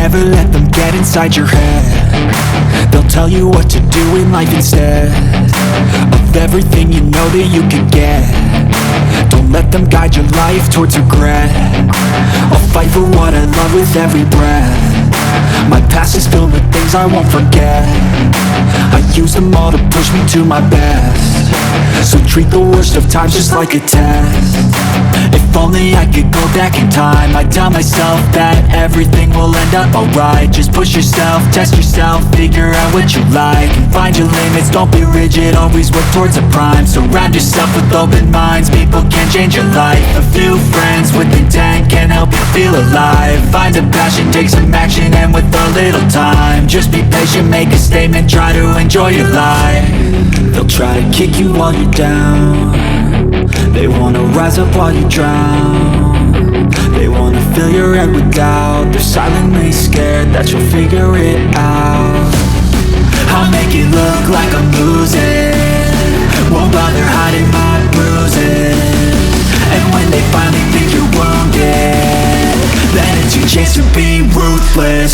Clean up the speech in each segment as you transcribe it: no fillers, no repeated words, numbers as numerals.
never let them get inside your head. They'll tell you what to do in life instead of everything you know that you could get. Don't let them guide your life towards regret. I'll fight for what I love with every breath. My past is filled with things I won't forget. I use them all to push me to my best. So treat the worst of times just like a test. If only I could go back in time, I'd tell myself that everything will end up alright. Just push yourself, test yourself, figure out what you like, and find your limits, don't be rigid, always work towards a prime. Surround yourself with open minds, people can change your life. A few friends with intent can help you feel alive. Find a passion, take some action, and with a little time, just be patient, make a statement, try to enjoy your life. They'll try to kick you while you're down, they wanna rise up while you drown. They wanna fill your head with doubt, they're silently scared that you'll figure it out. I'll make it look like I'm losing, won't bother hiding my bruises. And when they finally think you're wounded, then it's your chance to be ruthless.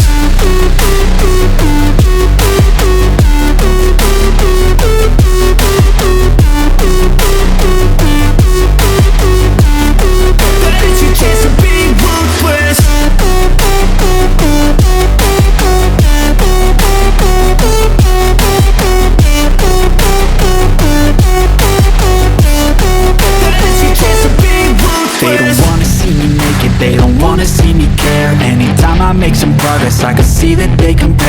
They don't wanna see me naked, they don't wanna see me care. Anytime I make some progress, I can see that they compare.